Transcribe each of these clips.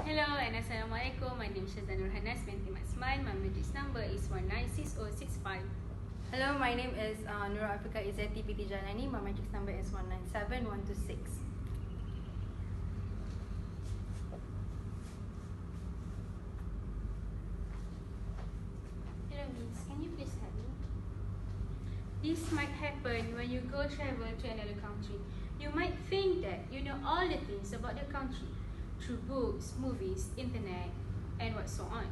Hello and Assalamualaikum. My name is Shazan Nurhanas binti Matsman. My matrix number is 196065. Hello, my name is Nura Afrika Izzati binti Jalani. My matrix number is 197126. Hello Miss, can you please help me? This might happen when you go travel to another country. You might think that you know all the things about the country through books, movies, internet, and what so on.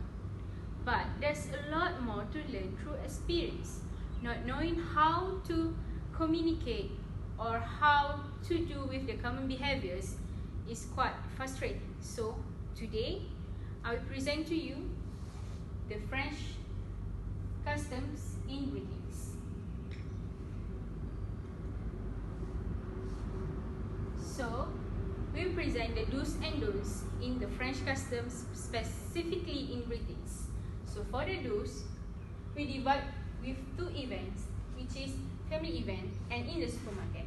But there's a lot more to learn through experience. Not knowing how to communicate or how to do with the common behaviors is quite frustrating. So today, I will present to you the French customs in greetings. So, we present the do's and don'ts in the French customs, specifically in greetings. So for the do's, we divide with two events, which is family event and in the supermarket.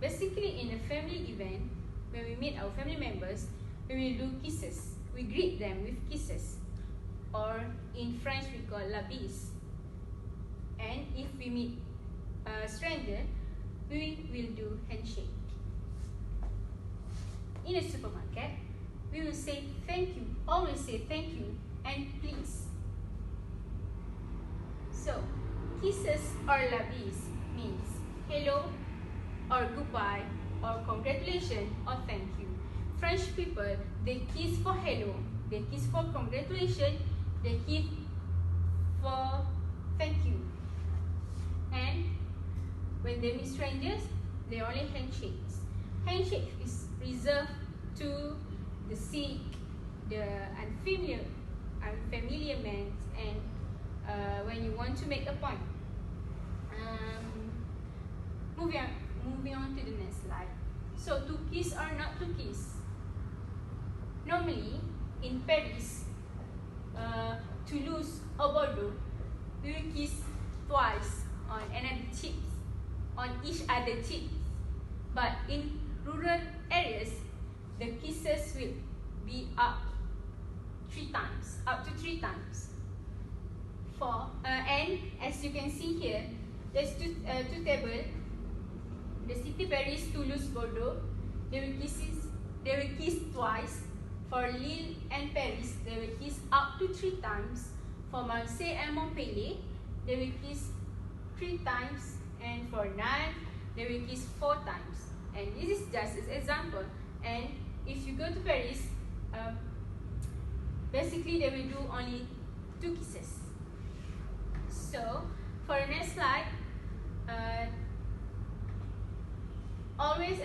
Basically, in the family event, when we meet our family members, we will do kisses. We greet them with kisses, or in French we call la bise. And if we meet a stranger, we will do handshake. In a supermarket, we will say thank you, always say thank you and please. So, kisses or la bise means hello or goodbye or congratulations or thank you. French people, they kiss for hello, they kiss for congratulations, they kiss for thank you. And when they meet strangers, they only handshakes. Handshake is reserved to the sick, the unfamiliar men, and when you want to make a point. Moving on to the next slide. So to kiss or not to kiss. Normally in Paris, Toulouse or Bordeaux, we will kiss twice on another cheeks, on each other cheeks. But in rural areas, the kisses will be up to three times. And as you can see here, there's two tables. The city Paris, Toulouse, Bordeaux, they will kiss twice. For Lille and Paris, they will kiss up to 3 times. For Marseille and Montpellier, they will kiss 3 times. And for Nantes, they will kiss 4 times. And this is just an example. And if you go to Paris, basically they will do only 2 kisses. So for the next slide, always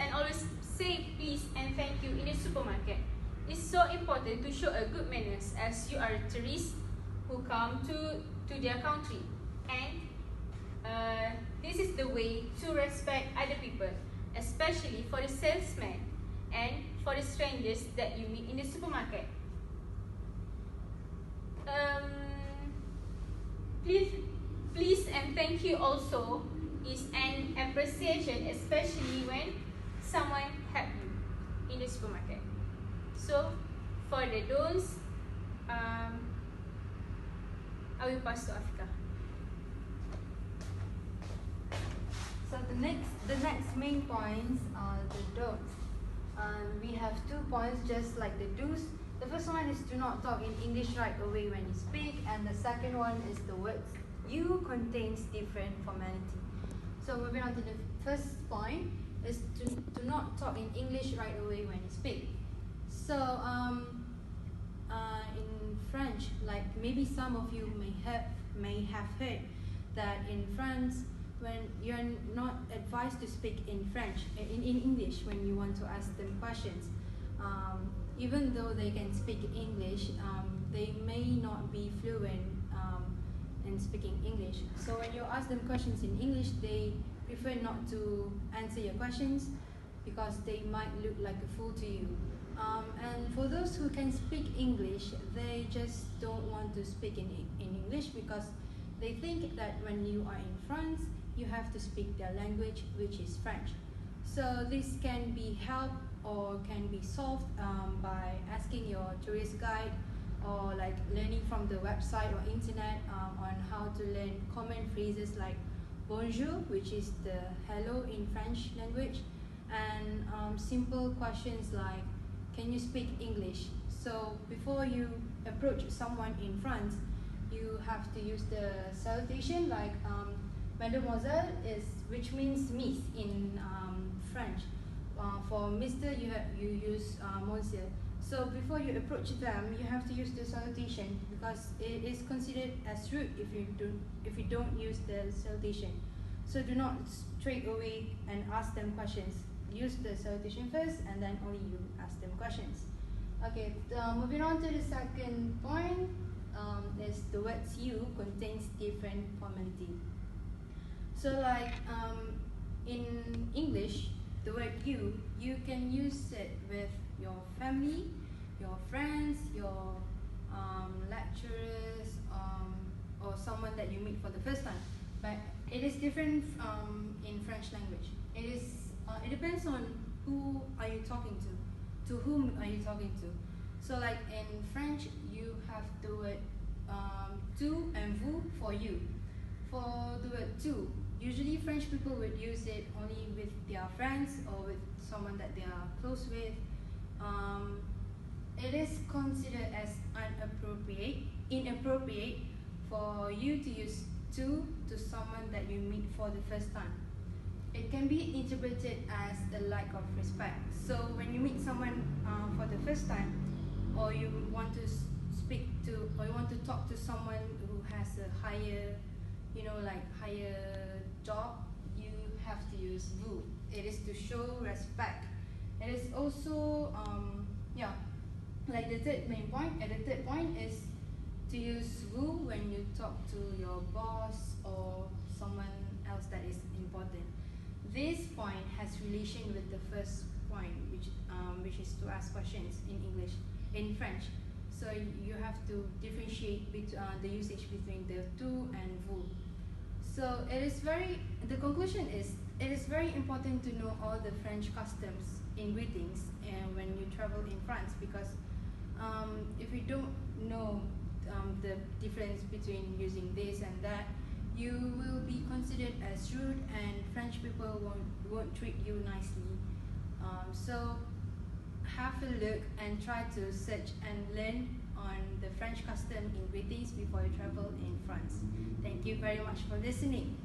say please and thank you in the supermarket. It's so important to show a good manners as you are a tourist who come to their country. And this is the way to respect other people, especially for the salesman and for the strangers that you meet in the supermarket. Please and thank you also is an appreciation, especially when someone help you in the supermarket. So for the don'ts, I will pass to Afrika. So the next main points are the don'ts. We have 2 points just like the do's. The first one is do not talk in English right away when you speak, and the second one is the words you contains different formality. So moving on to the first point is to not talk in English right away when you speak. So in French, like maybe some of you may have heard that in France, when you're not advised to speak in French, in English when you want to ask them questions. Even though they can speak English, they may not be fluent in speaking English. So when you ask them questions in English, they prefer not to answer your questions because they might look like a fool to you. And for those who can speak English, they just don't want to speak in English because they think that when you are in France, you have to speak their language, which is French. So this can be helped or can be solved by asking asking your tourist guide or like learning from the website or internet on how to learn common phrases like bonjour, which is the hello in French language, and simple questions like can you speak English. So before you approach someone in France, you have to use the salutation like mademoiselle, is which means miss in French. For Mr. you use monsieur. So before you approach them, you have to use the salutation because it is considered as rude if you don't use the salutation. So do not straight away and ask them questions. Use the salutation first, and then only you ask them questions. Okay, moving on to the second point, is the words you contains different formality. So like in English, the word you can use it with your family, your friends, your lecturers, or someone that you meet for the first time. But it is different in French language. It depends on who are you talking to whom are you talking to. So like in French, you have the word tu and vous for you. For the word tu, usually French people would use it only with their friends or with someone that they are close with. It is considered as inappropriate for you to use to someone that you meet for the first time. It can be interpreted as a lack of respect. So when you meet someone for the first time, or you want to speak to, or you want to talk to someone who has a higher, higher job, you have to use vous. It is to show respect. It is also, like the third main point. And the third point is to use vous when you talk to your boss or someone else that is important. This point has relation with the first point, which is to ask questions in French. So you have to differentiate the usage between the tu and vous. So the conclusion is it is very important to know all the French customs in greetings and when you travel in France, because if you don't know the difference between using this and that, you will be considered as rude and French people won't treat you nicely. So have a look and try to search and learn on the French custom in greetings before you travel in France. Thank you very much for listening.